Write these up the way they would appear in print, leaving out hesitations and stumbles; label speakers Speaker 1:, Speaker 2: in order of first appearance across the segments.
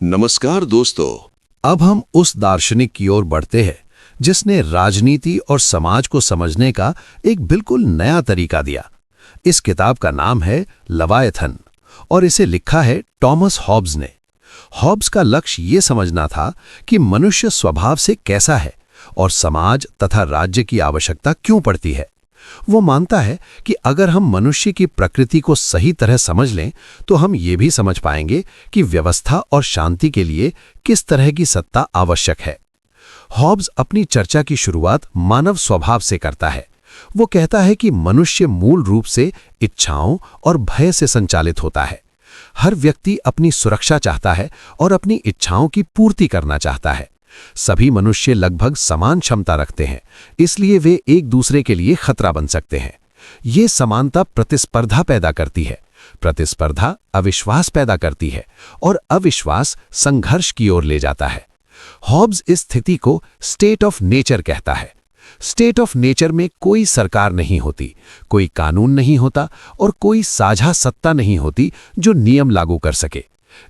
Speaker 1: नमस्कार दोस्तों।
Speaker 2: अब हम उस दार्शनिक की ओर बढ़ते हैं जिसने राजनीति और समाज को समझने का एक बिल्कुल नया तरीका दिया। इस किताब का नाम है लवायथन और इसे लिखा है टॉमस हॉब्स ने। हॉब्स का लक्ष्य ये समझना था कि मनुष्य स्वभाव से कैसा है और समाज तथा राज्य की आवश्यकता क्यों पड़ती है। वो मानता है कि अगर हम मनुष्य की प्रकृति को सही तरह समझ लें तो हम ये भी समझ पाएंगे कि व्यवस्था और शांति के लिए किस तरह की सत्ता आवश्यक है। हॉब्स अपनी चर्चा की शुरुआत मानव स्वभाव से करता है। वो कहता है कि मनुष्य मूल रूप से इच्छाओं और भय से संचालित होता है। हर व्यक्ति अपनी सुरक्षा चाहता है और अपनी इच्छाओं की पूर्ति करना चाहता है। सभी मनुष्य लगभग समान क्षमता रखते हैं, इसलिए वे एक दूसरे के लिए खतरा बन सकते हैं। ये समानता प्रतिस्पर्धा पैदा करती है, प्रतिस्पर्धा अविश्वास पैदा करती है और अविश्वास संघर्ष की ओर ले जाता है। हॉब्स इस स्थिति को स्टेट ऑफ नेचर कहता है। स्टेट ऑफ नेचर में कोई सरकार नहीं होती, कोई कानून नहीं होता और कोई साझा सत्ता नहीं होती जो नियम लागू कर सके।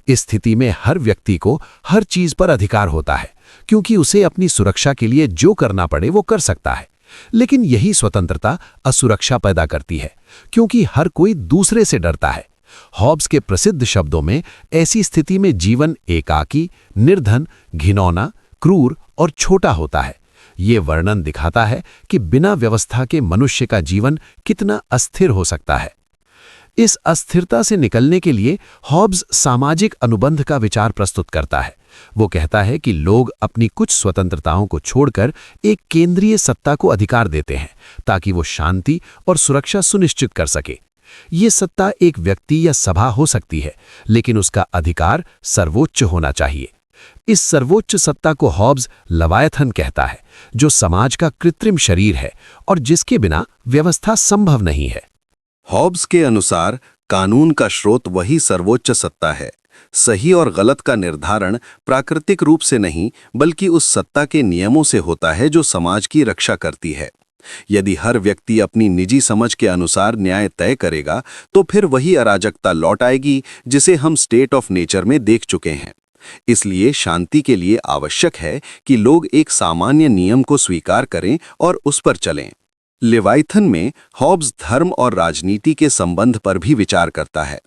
Speaker 2: इस स्थिति में हर व्यक्ति को हर चीज पर अधिकार होता है, क्योंकि उसे अपनी सुरक्षा के लिए जो करना पड़े वो कर सकता है। लेकिन यही स्वतंत्रता असुरक्षा पैदा करती है, क्योंकि हर कोई दूसरे से डरता है। हॉब्स के प्रसिद्ध शब्दों में ऐसी स्थिति में जीवन एकाकी, निर्धन, घिनौना, क्रूर और छोटा होता है। ये वर्णन दिखाता है कि बिना व्यवस्था के मनुष्य का जीवन कितना अस्थिर हो सकता है। इस अस्थिरता से निकलने के लिए हॉब्स सामाजिक अनुबंध का विचार प्रस्तुत करता है। वो कहता है कि लोग अपनी कुछ स्वतंत्रताओं को छोड़कर एक केंद्रीय सत्ता को अधिकार देते हैं ताकि वो शांति और सुरक्षा सुनिश्चित कर सके। ये सत्ता एक व्यक्ति या सभा हो सकती है, लेकिन उसका अधिकार सर्वोच्च होना चाहिए। इस सर्वोच्च सत्ता को हॉब्स लवायथन कहता है, जो समाज का कृत्रिम शरीर है और जिसके बिना व्यवस्था संभव नहीं है।
Speaker 1: हॉब्स के अनुसार कानून का स्रोत वही सर्वोच्च सत्ता है। सही और गलत का निर्धारण प्राकृतिक रूप से नहीं, बल्कि उस सत्ता के नियमों से होता है जो समाज की रक्षा करती है। यदि हर व्यक्ति अपनी निजी समझ के अनुसार न्याय तय करेगा, तो फिर वही अराजकता लौट आएगी जिसे हम स्टेट ऑफ नेचर में देख चुके हैं। इसलिए शांति के लिए आवश्यक है कि लोग एक सामान्य नियम को स्वीकार करें और उस पर चलें। लेवाइथन में हॉब्स धर्म और राजनीति के संबंध पर भी विचार करता है।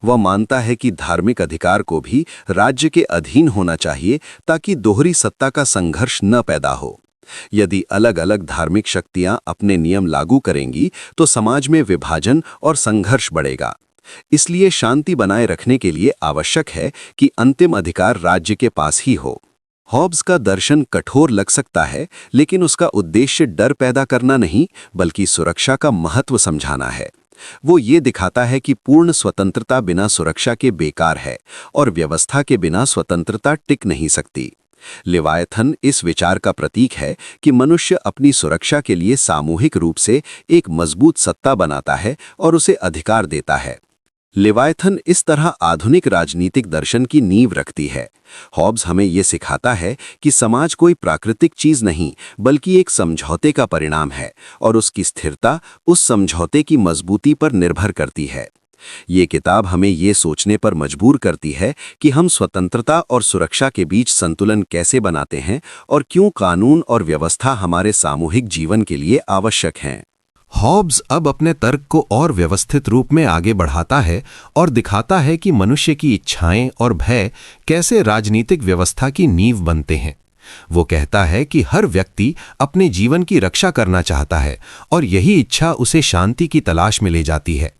Speaker 1: वह मानता है कि धार्मिक अधिकार को भी राज्य के अधीन होना चाहिए ताकि दोहरी सत्ता का संघर्ष न पैदा हो। यदि अलग अलग धार्मिक शक्तियां अपने नियम लागू करेंगी तो समाज में विभाजन और संघर्ष बढ़ेगा। इसलिए शांति बनाए रखने के लिए आवश्यक है कि अंतिम अधिकार राज्य के पास ही हो। हॉब्स का दर्शन कठोर लग सकता है, लेकिन उसका उद्देश्य डर पैदा करना नहीं, बल्कि सुरक्षा का महत्व समझाना है। वो ये दिखाता है कि पूर्ण स्वतंत्रता बिना सुरक्षा के बेकार है और व्यवस्था के बिना स्वतंत्रता टिक नहीं सकती। लेवायथन इस विचार का प्रतीक है कि मनुष्य अपनी सुरक्षा के लिए सामूहिक रूप से एक मजबूत सत्ता बनाता है और उसे अधिकार देता है। लेवायथन इस तरह आधुनिक राजनीतिक दर्शन की नींव रखती है। हॉब्स हमें ये सिखाता है कि समाज कोई प्राकृतिक चीज नहीं, बल्कि एक समझौते का परिणाम है और उसकी स्थिरता उस समझौते की मजबूती पर निर्भर करती है। ये किताब हमें ये सोचने पर मजबूर करती है कि हम स्वतंत्रता और सुरक्षा के बीच संतुलन कैसे बनाते हैं और क्यों कानून और व्यवस्था हमारे सामूहिक जीवन के लिए आवश्यक हैं।
Speaker 2: हॉब्स अब अपने तर्क को और व्यवस्थित रूप में आगे बढ़ाता है और दिखाता है कि मनुष्य की इच्छाएं और भय कैसे राजनीतिक व्यवस्था की नींव बनते हैं। वो कहता है कि हर व्यक्ति अपने जीवन की रक्षा करना चाहता है और यही इच्छा उसे शांति की तलाश में ले जाती है।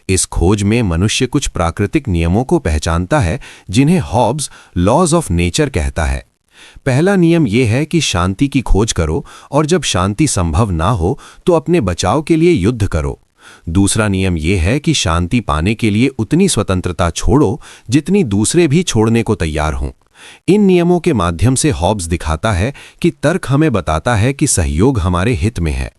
Speaker 2: इस खोज में मनुष्य कुछ प्राकृतिक नियमों को पहचानता है जिन्हें हॉब्स लॉज ऑफ नेचर कहता है। पहला नियम यह है कि शांति की खोज करो और जब शांति संभव ना हो तो अपने बचाव के लिए युद्ध करो। दूसरा नियम यह है कि शांति पाने के लिए उतनी स्वतंत्रता छोड़ो जितनी दूसरे भी छोड़ने को तैयार हों। इन नियमों के माध्यम से हॉब्स दिखाता है कि तर्क हमें बताता है कि सहयोग हमारे हित में है।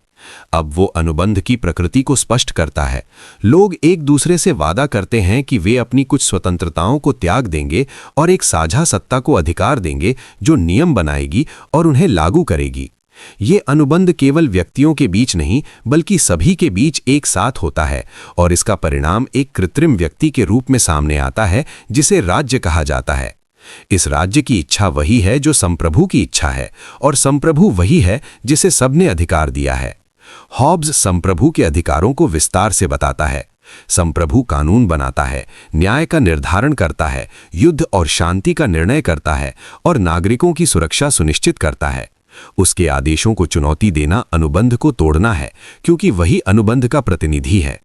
Speaker 2: अब वो अनुबंध की प्रकृति को स्पष्ट करता है। लोग एक दूसरे से वादा करते हैं कि वे अपनी कुछ स्वतंत्रताओं को त्याग देंगे और एक साझा सत्ता को अधिकार देंगे जो नियम बनाएगी और उन्हें लागू करेगी। ये अनुबंध केवल व्यक्तियों के बीच नहीं, बल्कि सभी के बीच एक साथ होता है और इसका परिणाम एक कृत्रिम व्यक्ति के रूप में सामने आता है जिसे राज्य कहा जाता है। इस राज्य की इच्छा वही है जो संप्रभु की इच्छा है, और संप्रभु वही है जिसे सबने अधिकार दिया है। हॉब्स संप्रभु के अधिकारों को विस्तार से बताता है। संप्रभु कानून बनाता है, न्याय का निर्धारण करता है, युद्ध और शांति का निर्णय करता है और नागरिकों की सुरक्षा सुनिश्चित करता है। उसके आदेशों को चुनौती देना अनुबंध को तोड़ना है, क्योंकि वही अनुबंध का प्रतिनिधि है।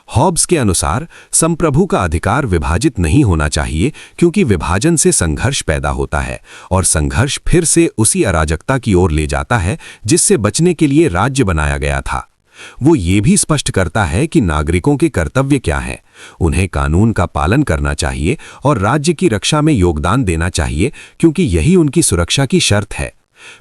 Speaker 2: हॉब्स के अनुसार संप्रभु का अधिकार विभाजित नहीं होना चाहिए, क्योंकि विभाजन से संघर्ष पैदा होता है और संघर्ष फिर से उसी अराजकता की ओर ले जाता है जिससे बचने के लिए राज्य बनाया गया था। वो ये भी स्पष्ट करता है कि नागरिकों के कर्तव्य क्या हैं। उन्हें कानून का पालन करना चाहिए और राज्य की रक्षा में योगदान देना चाहिए, क्योंकि यही उनकी सुरक्षा की शर्त है।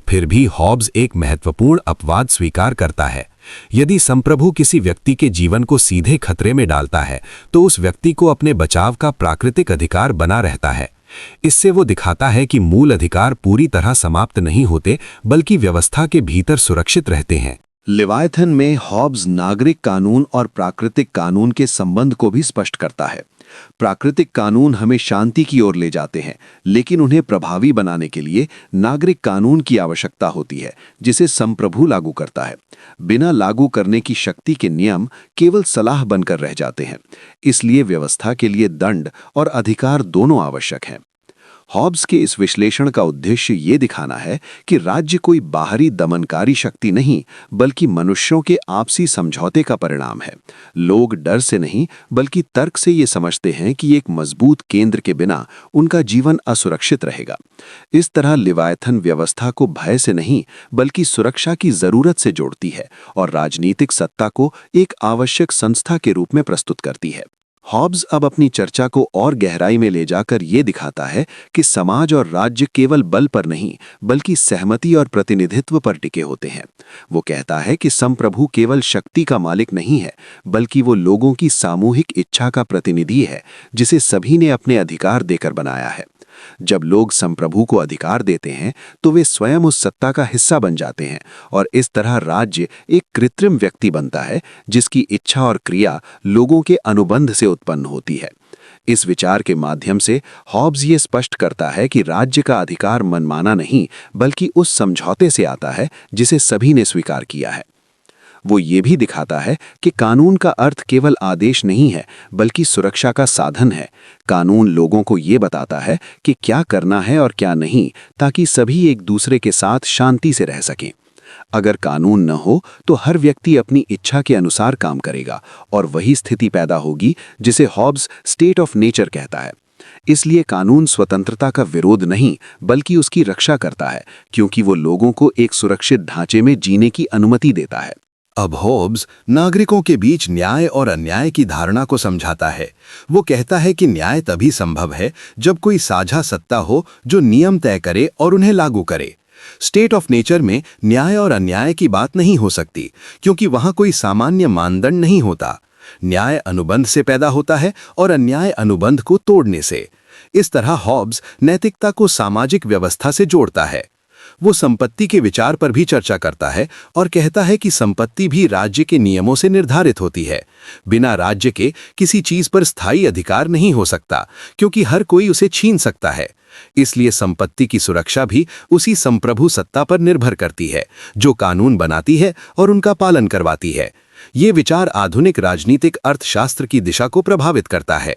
Speaker 2: फिर भी हॉब्स एक महत्वपूर्ण अपवाद स्वीकार करता है। यदि संप्रभु किसी व्यक्ति के जीवन को सीधे खतरे में डालता है, तो उस व्यक्ति को अपने बचाव का प्राकृतिक अधिकार बना रहता है। इससे वो दिखाता है कि मूल अधिकार पूरी तरह समाप्त नहीं होते, बल्कि व्यवस्था के भीतर सुरक्षित रहते हैं।
Speaker 1: लिवायथन में हॉब्स नागरिक कानून और प्राकृतिक कानून के संबंध को भी स्पष्ट करता है। प्राकृतिक कानून हमें शांति की ओर ले जाते हैं, लेकिन उन्हें प्रभावी बनाने के लिए नागरिक कानून की आवश्यकता होती है, जिसे संप्रभु लागू करता है। बिना लागू करने की शक्ति के नियम केवल सलाह बनकर रह जाते हैं। इसलिए व्यवस्था के लिए दंड और अधिकार दोनों आवश्यक हैं। हॉब्स के इस विश्लेषण का उद्देश्य ये दिखाना है कि राज्य कोई बाहरी दमनकारी शक्ति नहीं, बल्कि मनुष्यों के आपसी समझौते का परिणाम है। लोग डर से नहीं, बल्कि तर्क से ये समझते हैं कि एक मजबूत केंद्र के बिना उनका जीवन असुरक्षित रहेगा। इस तरह लिवायथन व्यवस्था को भय से नहीं, बल्कि सुरक्षा की जरूरत से जोड़ती है और राजनीतिक सत्ता को एक आवश्यक संस्था के रूप में प्रस्तुत करती है। हॉब्स अब अपनी चर्चा को और गहराई में ले जाकर ये दिखाता है कि समाज और राज्य केवल बल पर नहीं, बल्कि सहमति और प्रतिनिधित्व पर टिके होते हैं। वो कहता है कि संप्रभु केवल शक्ति का मालिक नहीं है, बल्कि वो लोगों की सामूहिक इच्छा का प्रतिनिधि है, जिसे सभी ने अपने अधिकार देकर बनाया है। जब लोग संप्रभु को अधिकार देते हैं, तो वे स्वयं उस सत्ता का हिस्सा बन जाते हैं और इस तरह राज्य एक कृत्रिम व्यक्ति बनता है, जिसकी इच्छा और क्रिया लोगों के अनुबंध से उत्पन्न होती है। इस विचार के माध्यम से हॉब्स ये स्पष्ट करता है कि राज्य का अधिकार मनमाना नहीं, बल्कि उस समझौते से आता है जिसे सभी ने स्वीकार किया है। वो ये भी दिखाता है कि कानून का अर्थ केवल आदेश नहीं है, बल्कि सुरक्षा का साधन है। कानून लोगों को ये बताता है कि क्या करना है और क्या नहीं, ताकि सभी एक दूसरे के साथ शांति से रह सकें। अगर कानून न हो, तो हर व्यक्ति अपनी इच्छा के अनुसार काम करेगा और वही स्थिति पैदा होगी जिसे हॉब्स स्टेट ऑफ नेचर कहता है। इसलिए कानून स्वतंत्रता का विरोध नहीं, बल्कि उसकी रक्षा करता है, क्योंकि वो लोगों को एक सुरक्षित ढांचे में जीने की अनुमति देता है।
Speaker 2: अब हॉब्स नागरिकों के बीच न्याय और अन्याय की धारणा को समझाता है। वो कहता है कि न्याय तभी संभव है जब कोई साझा सत्ता हो जो नियम तय करे और उन्हें लागू करे। स्टेट ऑफ नेचर में न्याय और अन्याय की बात नहीं हो सकती, क्योंकि वहां कोई सामान्य मानदंड नहीं होता। न्याय अनुबंध से पैदा होता है और अन्याय अनुबंध को तोड़ने से। इस तरह हॉब्स नैतिकता को सामाजिक व्यवस्था से जोड़ता है। वो संपत्ति के विचार पर भी चर्चा करता है और कहता है कि संपत्ति भी राज्य के नियमों से निर्धारित होती है। बिना राज्य के किसी चीज पर स्थायी अधिकार नहीं हो सकता, क्योंकि हर कोई उसे छीन सकता है। इसलिए संपत्ति की सुरक्षा भी उसी संप्रभु सत्ता पर निर्भर करती है, जो कानून बनाती है और उनका पालन करवाती है। ये विचार आधुनिक राजनीतिक अर्थशास्त्र की दिशा को प्रभावित करता है।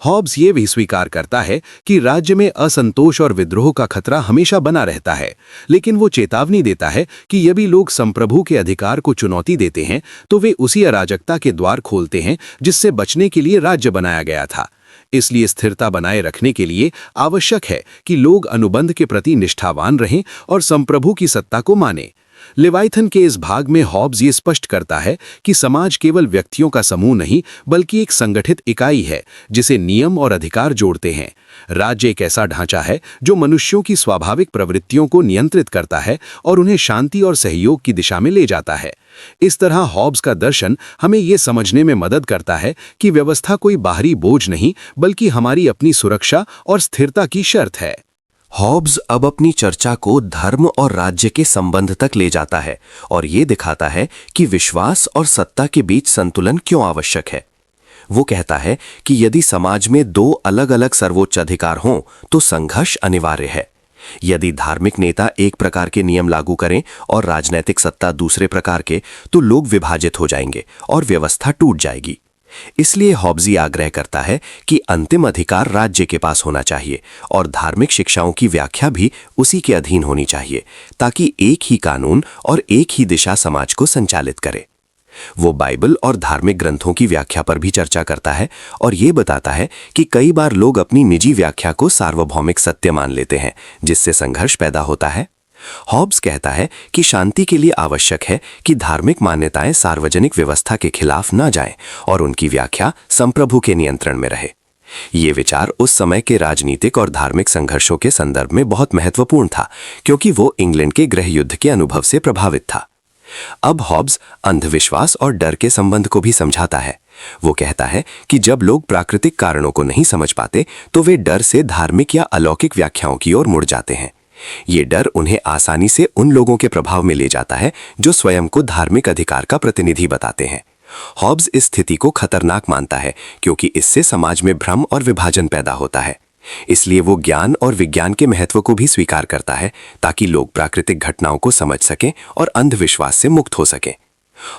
Speaker 2: हॉब्स ये भी स्वीकार करता है कि राज्य में असंतोष और विद्रोह का खतरा हमेशा बना रहता है, लेकिन वो चेतावनी देता है कि यदि लोग संप्रभु के अधिकार को चुनौती देते हैं, तो वे उसी अराजकता के द्वार खोलते हैं जिससे बचने के लिए राज्य बनाया गया था। इसलिए स्थिरता बनाए रखने के लिए आवश्यक है कि लोग अनुबंध के प्रति निष्ठावान रहें और संप्रभु की सत्ता को मानें। लिवायथन के इस भाग में हॉब्स ये स्पष्ट करता है कि समाज केवल व्यक्तियों का समूह नहीं, बल्कि एक संगठित इकाई है जिसे नियम और अधिकार जोड़ते हैं। राज्य एक ऐसा ढांचा है जो मनुष्यों की स्वाभाविक प्रवृत्तियों को नियंत्रित करता है और उन्हें शांति और सहयोग की दिशा में ले जाता है। इस तरह हॉब्स का दर्शन हमें ये समझने में मदद करता है कि व्यवस्था कोई बाहरी बोझ नहीं, बल्कि हमारी अपनी सुरक्षा और स्थिरता की शर्त है।
Speaker 3: हॉब्स अब अपनी चर्चा को धर्म और राज्य के संबंध तक ले जाता है और ये दिखाता है कि विश्वास और सत्ता के बीच संतुलन क्यों आवश्यक है। वो कहता है कि यदि समाज में दो अलग अलग सर्वोच्च अधिकार हों तो संघर्ष अनिवार्य है। यदि धार्मिक नेता एक प्रकार के नियम लागू करें और राजनैतिक सत्ता दूसरे प्रकार के, तो लोग विभाजित हो जाएंगे और व्यवस्था टूट जाएगी। इसलिए हॉब्स आग्रह करता है कि अंतिम अधिकार राज्य के पास होना चाहिए और धार्मिक शिक्षाओं की व्याख्या भी उसी के अधीन होनी चाहिए, ताकि एक ही कानून और एक ही दिशा समाज को संचालित करे। वो बाइबल और धार्मिक ग्रंथों की व्याख्या पर भी चर्चा करता है और ये बताता है कि कई बार लोग अपनी निजी व्याख्या को सार्वभौमिक सत्य मान लेते हैं, जिससे संघर्ष पैदा होता है। हॉब्स कहता है कि शांति के लिए आवश्यक है कि धार्मिक मान्यताएं सार्वजनिक व्यवस्था के खिलाफ न जाएं और उनकी व्याख्या संप्रभु के नियंत्रण में रहे। ये विचार उस समय के राजनीतिक और धार्मिक संघर्षों के संदर्भ में बहुत महत्वपूर्ण था, क्योंकि वो इंग्लैंड के गृह युद्ध के अनुभव से प्रभावित था। अब हॉब्स अंधविश्वास और डर के संबंध को भी समझाता है। वो कहता है कि जब लोग प्राकृतिक कारणों को नहीं समझ पाते तो वे डर से धार्मिक या अलौकिक व्याख्याओं की ओर मुड़ जाते हैं। ये डर उन्हें आसानी से उन लोगों के प्रभाव में ले जाता है जो स्वयं को धार्मिक अधिकार का प्रतिनिधि बताते हैं। हॉब्स इस स्थिति को खतरनाक मानता है, क्योंकि इससे समाज में भ्रम और विभाजन पैदा होता है। इसलिए वो ज्ञान और विज्ञान के महत्व को भी स्वीकार करता है, ताकि लोग प्राकृतिक घटनाओं को समझ सकें और अंधविश्वास से मुक्त हो सकें।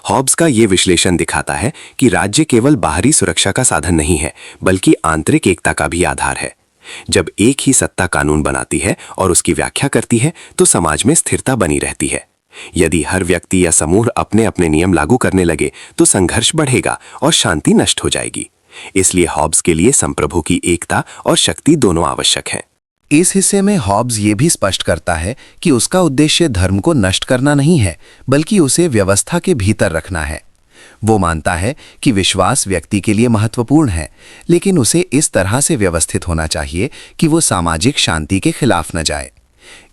Speaker 3: हॉब्स का ये विश्लेषण दिखाता है कि राज्य केवल बाहरी सुरक्षा का साधन नहीं है, बल्कि आंतरिक एकता का भी आधार है। जब एक ही सत्ता कानून बनाती है और उसकी व्याख्या करती है, तो समाज में स्थिरता बनी रहती है। यदि हर व्यक्ति या समूह अपने अपने नियम लागू करने लगे, तो संघर्ष बढ़ेगा और शांति नष्ट हो जाएगी। इसलिए हॉब्स के लिए संप्रभु की एकता और शक्ति दोनों आवश्यक हैं।
Speaker 2: इस हिस्से में हॉब्स ये भी स्पष्ट करता है कि उसका उद्देश्य धर्म को नष्ट करना नहीं है, बल्कि उसे व्यवस्था के भीतर रखना है। वो मानता है कि विश्वास व्यक्ति के लिए महत्वपूर्ण है, लेकिन उसे इस तरह से व्यवस्थित होना चाहिए कि वो सामाजिक शांति के खिलाफ न जाए।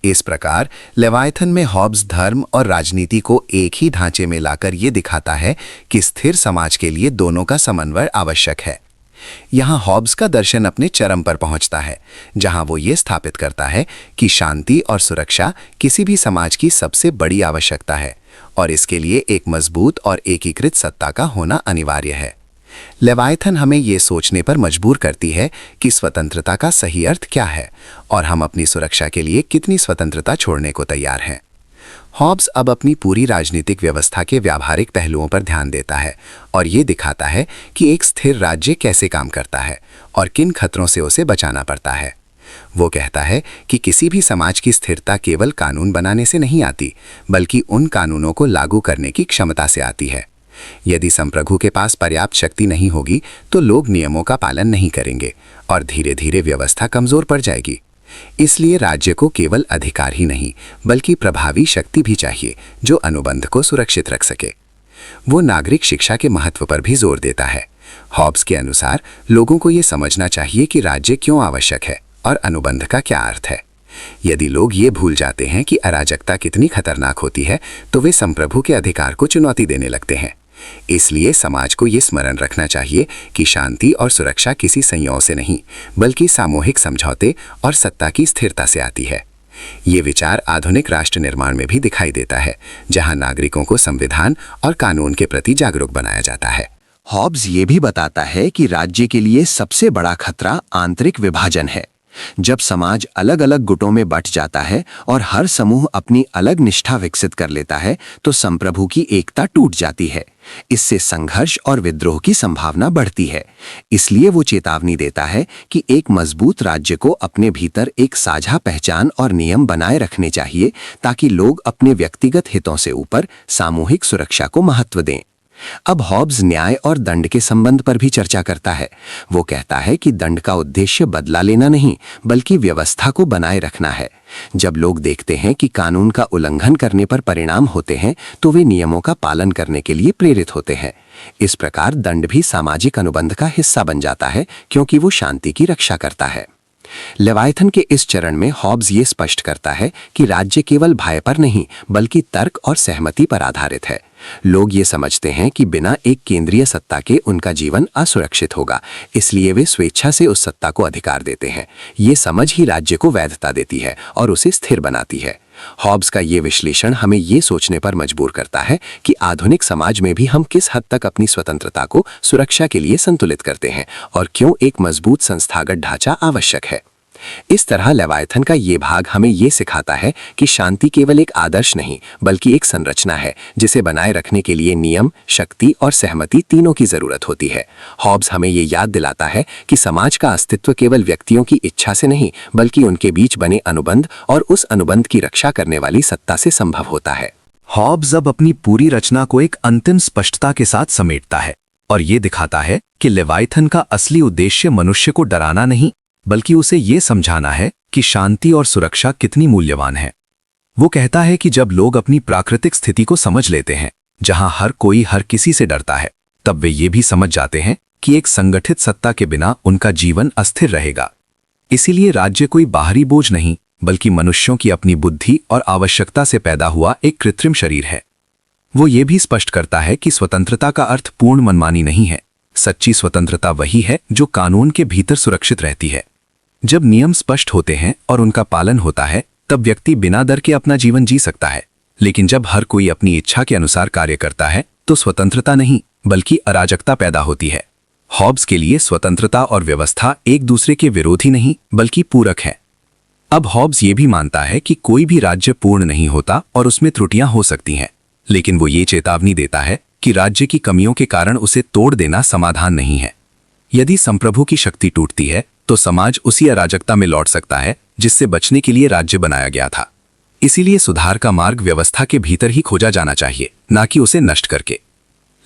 Speaker 2: इस प्रकार लेवायथन में हॉब्स धर्म और राजनीति को एक ही ढांचे में लाकर ये दिखाता है कि स्थिर समाज के लिए दोनों का समन्वय आवश्यक है। यहाँ हॉब्स का दर्शन अपने चरम पर पहुंचता है, जहाँ वो ये स्थापित करता है कि शांति और सुरक्षा किसी भी समाज की सबसे बड़ी आवश्यकता है और इसके लिए एक मजबूत और एकीकृत सत्ता का होना अनिवार्य है। लेवायथन हमें ये सोचने पर मजबूर करती है कि स्वतंत्रता का सही अर्थ क्या है और हम अपनी सुरक्षा के लिए कितनी स्वतंत्रता छोड़ने को तैयार हैं। हॉब्स अब अपनी पूरी राजनीतिक व्यवस्था के व्यावहारिक पहलुओं पर ध्यान देता है और ये दिखाता है कि एक स्थिर राज्य कैसे काम करता है और किन खतरों से उसे बचाना पड़ता है। वो कहता है कि किसी भी समाज की स्थिरता केवल कानून बनाने से नहीं आती, बल्कि उन कानूनों को लागू करने की क्षमता से आती है। यदि संप्रभु के पास पर्याप्त शक्ति नहीं होगी, तो लोग नियमों का पालन नहीं करेंगे और धीरे धीरे व्यवस्था कमजोर पड़ जाएगी। इसलिए राज्य को केवल अधिकार ही नहीं, बल्कि प्रभावी शक्ति भी चाहिए जो अनुबंध को सुरक्षित रख सके। वो नागरिक शिक्षा के महत्व पर भी जोर देता है। हॉब्स के अनुसार लोगों को ये समझना चाहिए कि राज्य क्यों आवश्यक है और अनुबंध का क्या अर्थ है। यदि लोग ये भूल जाते हैं कि अराजकता कितनी खतरनाक होती है, तो वे संप्रभु के अधिकार को चुनौती देने लगते हैं। इसलिए समाज को ये स्मरण रखना चाहिए कि शांति और सुरक्षा किसी संयोग से नहीं, बल्कि सामूहिक समझौते और सत्ता की स्थिरता से आती है। ये विचार आधुनिक राष्ट्र निर्माण में भी दिखाई देता है, जहां नागरिकों को संविधान और कानून के प्रति जागरूक बनाया जाता है।
Speaker 3: हॉब्स ये भी बताता है कि राज्य के लिए सबसे बड़ा खतरा आंतरिक विभाजन है। जब समाज अलग अलग गुटों में बंट जाता है और हर समूह अपनी अलग निष्ठा विकसित कर लेता है, तो संप्रभु की एकता टूट जाती है। इससे संघर्ष और विद्रोह की संभावना बढ़ती है। इसलिए वो चेतावनी देता है कि एक मजबूत राज्य को अपने भीतर एक साझा पहचान और नियम बनाए रखने चाहिए, ताकि लोग अपने व्यक्तिगत हितों से ऊपर सामूहिक सुरक्षा को महत्व दें। अब हॉब्स न्याय और दंड के संबंध पर भी चर्चा करता है। वो कहता है कि दंड का उद्देश्य बदला लेना नहीं, बल्कि व्यवस्था को बनाए रखना है। जब लोग देखते हैं कि कानून का उल्लंघन करने पर परिणाम होते हैं, तो वे नियमों का पालन करने के लिए प्रेरित होते हैं। इस प्रकार दंड भी सामाजिक अनुबंध का हिस्सा बन जाता है, क्योंकि वो शांति की रक्षा करता है। लेवायथन के इस चरण में हॉब्स ये स्पष्ट करता है कि राज्य केवल भय पर नहीं, बल्कि तर्क और सहमति पर आधारित है। लोग ये समझते हैं कि बिना एक केंद्रीय सत्ता के उनका जीवन असुरक्षित होगा, इसलिए वे स्वेच्छा से उस सत्ता को अधिकार देते हैं। ये समझ ही राज्य को वैधता देती है और उसे स्थिर बनाती है। हॉब्स का ये विश्लेषण हमें ये सोचने पर मजबूर करता है कि आधुनिक समाज में भी हम किस हद तक अपनी स्वतंत्रता को सुरक्षा के लिए संतुलित करते हैं और क्यों एक मजबूत संस्थागत ढांचा आवश्यक है। इस तरह लेवायथन का ये भाग हमें ये सिखाता है कि शांति केवल एक आदर्श नहीं बल्कि एक संरचना है जिसे बनाए रखने के लिए नियम, शक्ति और सहमति तीनों की जरूरत होती है। हॉब्स हमें ये याद दिलाता है कि समाज का अस्तित्व केवल व्यक्तियों की इच्छा से नहीं बल्कि उनके बीच बने अनुबंध और उस अनुबंध की रक्षा करने वाली सत्ता से संभव होता है।
Speaker 4: हॉब्स अब अपनी पूरी रचना को एक अंतिम स्पष्टता के साथ समेटता है और ये दिखाता है कि लेवायथन का असली उद्देश्य मनुष्य को डराना नहीं बल्कि उसे ये समझाना है कि शांति और सुरक्षा कितनी मूल्यवान है। वो कहता है कि जब लोग अपनी प्राकृतिक स्थिति को समझ लेते हैं, जहां हर कोई हर किसी से डरता है, तब वे ये भी समझ जाते हैं कि एक संगठित सत्ता के बिना उनका जीवन अस्थिर रहेगा। इसीलिए राज्य कोई बाहरी बोझ नहीं बल्कि मनुष्यों की अपनी बुद्धि और आवश्यकता से पैदा हुआ एक कृत्रिम शरीर है। वो ये भी स्पष्ट करता है कि स्वतंत्रता का अर्थ पूर्ण मनमानी नहीं है। सच्ची स्वतंत्रता वही है जो कानून के भीतर सुरक्षित रहती है। जब नियम स्पष्ट होते हैं और उनका पालन होता है तब व्यक्ति बिना डर के अपना जीवन जी सकता है। लेकिन जब हर कोई अपनी इच्छा के अनुसार कार्य करता है तो स्वतंत्रता नहीं बल्कि अराजकता पैदा होती है। हॉब्स के लिए स्वतंत्रता और व्यवस्था एक दूसरे के विरोधी नहीं बल्कि पूरक है। अब हॉब्स ये भी मानता है कि कोई भी राज्य पूर्ण नहीं होता और उसमें त्रुटियां हो सकती हैं, लेकिन वो ये चेतावनी देता है कि राज्य की कमियों के कारण उसे तोड़ देना समाधान नहीं है। यदि संप्रभु की शक्ति टूटती है तो समाज उसी अराजकता में लौट सकता है जिससे बचने के लिए राज्य बनाया गया था। इसीलिए सुधार का मार्ग व्यवस्था के भीतर ही खोजा जाना चाहिए, ना कि उसे नष्ट करके।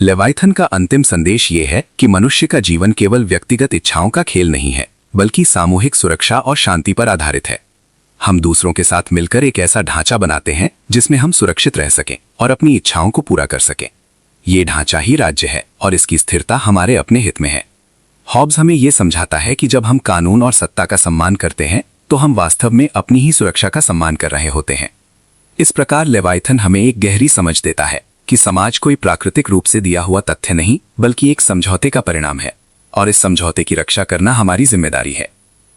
Speaker 4: लेवायथन का अंतिम संदेश ये है कि मनुष्य का जीवन केवल व्यक्तिगत इच्छाओं का खेल नहीं है बल्कि सामूहिक सुरक्षा और शांति पर आधारित है। हम दूसरों के साथ मिलकर एक ऐसा ढांचा बनाते हैं जिसमें हम सुरक्षित रह सकें और अपनी इच्छाओं को पूरा कर सकें। ये ढांचा ही राज्य है और इसकी स्थिरता हमारे अपने हित में है। हॉब्स हमें यह समझाता है कि जब हम कानून और सत्ता का सम्मान करते हैं तो हम वास्तव में अपनी ही सुरक्षा का सम्मान कर रहे होते हैं। इस प्रकार लेवायथन हमें एक गहरी समझ देता है कि समाज कोई प्राकृतिक रूप से दिया हुआ तथ्य नहीं बल्कि एक समझौते का परिणाम है और इस समझौते की रक्षा करना हमारी जिम्मेदारी है।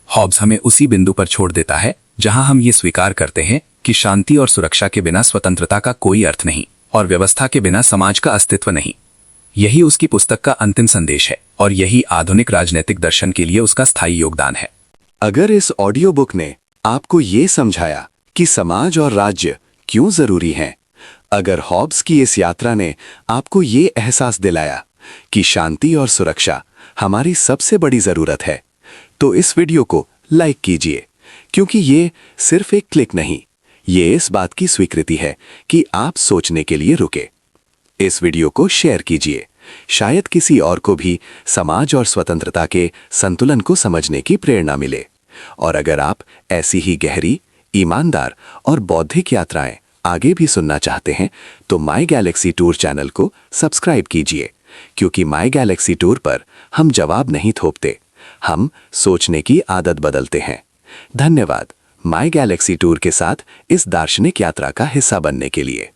Speaker 4: हॉब्स हमें उसी बिंदु पर छोड़ देता है जहां हम ये स्वीकार करते हैं कि शांति और सुरक्षा के बिना स्वतंत्रता का कोई अर्थ नहीं और व्यवस्था के बिना समाज का अस्तित्व नहीं। यही उसकी पुस्तक का अंतिम संदेश है और यही आधुनिक राजनीतिक दर्शन के लिए उसका स्थायी योगदान है।
Speaker 1: अगर इस ऑडियो बुक ने आपको ये समझाया कि समाज और राज्य क्यों जरूरी हैं, अगर हॉब्स की इस यात्रा ने आपको ये एहसास दिलाया कि शांति और सुरक्षा हमारी सबसे बड़ी जरूरत है, तो इस वीडियो को लाइक कीजिए, क्योंकि ये सिर्फ एक क्लिक नहीं, ये इस बात की स्वीकृति है कि आप सोचने के लिए रुके। इस वीडियो को शेयर कीजिए, शायद किसी और को भी समाज और स्वतंत्रता के संतुलन को समझने की प्रेरणा मिले। और अगर आप ऐसी ही गहरी, ईमानदार और बौद्धिक यात्राएं आगे भी सुनना चाहते हैं तो माई गैलेक्सी टूर चैनल को सब्सक्राइब कीजिए, क्योंकि माई गैलेक्सी टूर पर हम जवाब नहीं थोपते, हम सोचने की आदत बदलते हैं। धन्यवाद माई गैलेक्सी टूर के साथ इस दार्शनिक यात्रा का हिस्सा बनने के लिए।